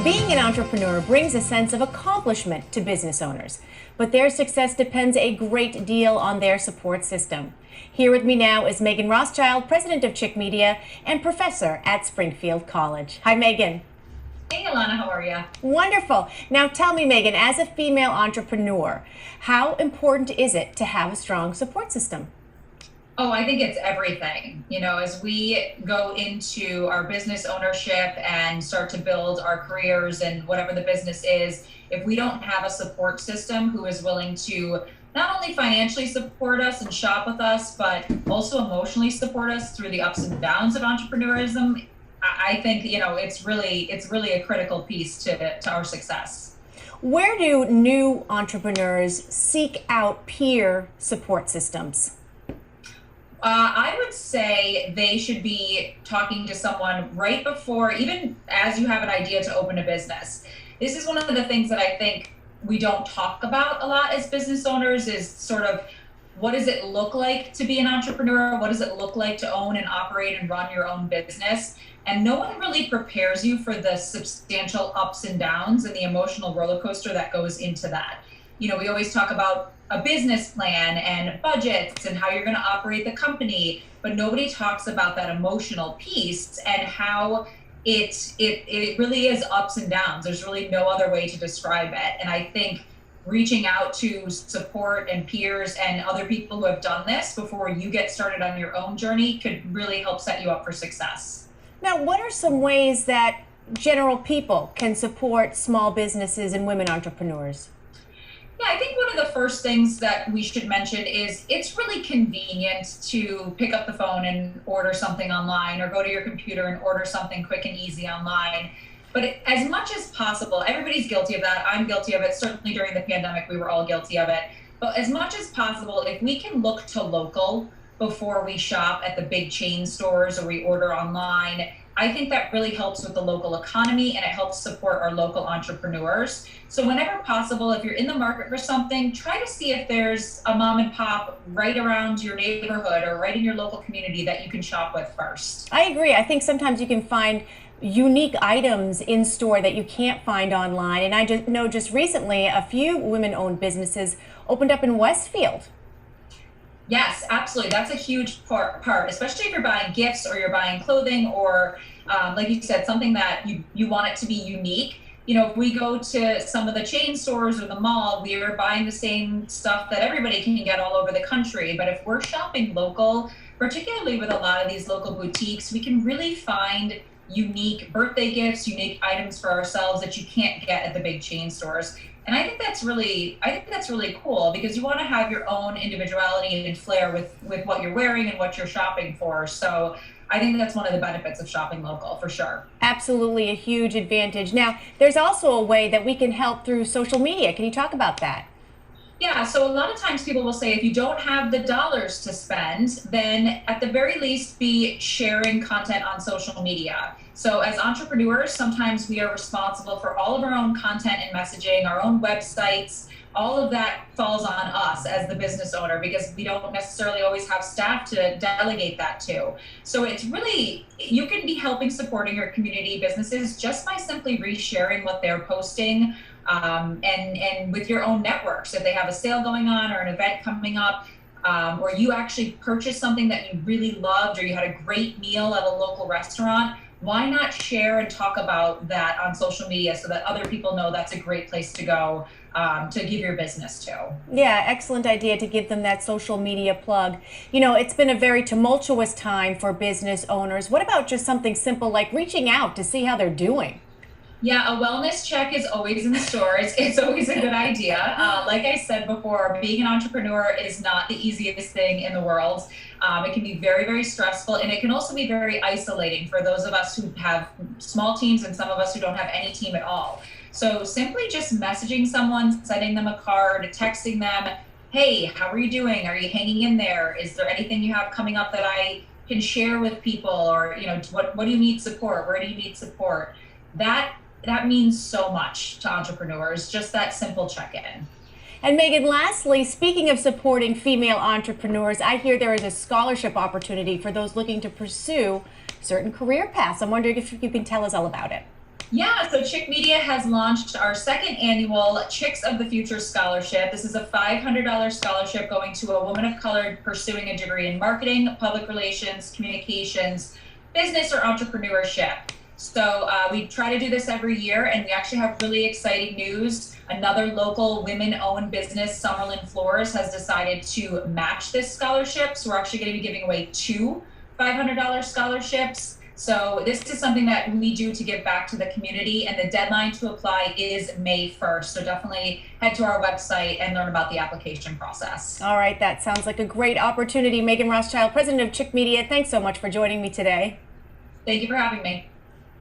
Being an entrepreneur brings a sense of accomplishment to business owners, but their success depends a great deal on their support system. Here with me now is Meghan Rothschild, president of Chick Media and professor at Springfield College. Hi, Meghan. Hey, Alanna, how are you? Wonderful. Now tell me, Meghan, as a female entrepreneur, how important is it to have a strong support system? Oh, I think it's everything. As we go into our business ownership and start to build our careers and whatever the business is, if we don't have a support system who is willing to not only financially support us and shop with us, but also emotionally support us through the ups and downs of entrepreneurism, I think, it's really a critical piece to our success. Where do new entrepreneurs seek out peer support systems? I would say they should be talking to someone right before, even as you have an idea to open a business. This is one of the things that I think we don't talk about a lot as business owners is sort of what does it look like to be an entrepreneur? What does it look like to own and operate and run your own business? And no one really prepares you for the substantial ups and downs and the emotional roller coaster that goes into that. We always talk about a business plan and budgets and how you're going to operate the company, but nobody talks about that emotional piece and how it really is ups and downs. There's really no other way to describe it. And I think reaching out to support and peers and other people who have done this before you get started on your own journey could really help set you up for success. Now, what are some ways that general people can support small businesses and women entrepreneurs? Yeah, I think one of the first things that we should mention is it's really convenient to pick up the phone and order something online or go to your computer and order something quick and easy online. But as much as possible, everybody's guilty of that. I'm guilty of it. Certainly during the pandemic, we were all guilty of it. But as much as possible, if we can look to local before we shop at the big chain stores or we order online, I think that really helps with the local economy and it helps support our local entrepreneurs. So whenever possible, if you're in the market for something, try to see if there's a mom and pop right around your neighborhood or right in your local community that you can shop with first. I agree. I think sometimes you can find unique items in store that you can't find online. And I just know just recently a few women-owned businesses opened up in Westfield. Yes, absolutely. That's a huge part, especially if you're buying gifts or you're buying clothing or, like you said, something that you want it to be unique. If we go to some of the chain stores or the mall, we are buying the same stuff that everybody can get all over the country. But if we're shopping local, particularly with a lot of these local boutiques, we can really find unique birthday gifts, unique items for ourselves that you can't get at the big chain stores. And I think that's really cool because you want to have your own individuality and flair with what you're wearing and what you're shopping for. So I think that's one of the benefits of shopping local for sure. Absolutely a huge advantage. Now, there's also a way that we can help through social media. Can you talk about that? Yeah, so a lot of times people will say if you don't have the dollars to spend, then at the very least be sharing content on social media. So as entrepreneurs, sometimes we are responsible for all of our own content and messaging, our own websites. All of that falls on us as the business owner because we don't necessarily always have staff to delegate that to. So it's really, you can be helping supporting your community businesses just by simply resharing what they're posting and with your own networks. If they have a sale going on or an event coming up, or you actually purchased something that you really loved or you had a great meal at a local restaurant, why not share and talk about that on social media so that other people know that's a great place to go to give your business to? Yeah, excellent idea to give them that social media plug. It's been a very tumultuous time for business owners. What about just something simple like reaching out to see how they're doing? Yeah, a wellness check is always in the stores. It's always a good idea. Like I said before, being an entrepreneur is not the easiest thing in the world. It can be very, very stressful, and it can also be very isolating for those of us who have small teams and some of us who don't have any team at all. So simply just messaging someone, sending them a card, texting them, hey, how are you doing? Are you hanging in there? Is there anything you have coming up that I can share with people? Or, what do you need support? Where do you need support? That means so much to entrepreneurs, just that simple check-in. And Meghan, lastly, speaking of supporting female entrepreneurs, I hear there is a scholarship opportunity for those looking to pursue certain career paths. I'm wondering if you can tell us all about it. Yeah, so Chick Media has launched our second annual Chicks of the Future Scholarship. This is a $500 scholarship going to a woman of color pursuing a degree in marketing, public relations, communications, business, or entrepreneurship. So we try to do this every year, and we actually have really exciting news. Another local women-owned business, Summerlin Floors, has decided to match this scholarship. So we're actually going to be giving away two $500 scholarships. So this is something that we do to give back to the community, and the deadline to apply is May 1st. So definitely head to our website and learn about the application process. All right, that sounds like a great opportunity. Meghan Rothschild, president of Chick Media, thanks so much for joining me today. Thank you for having me.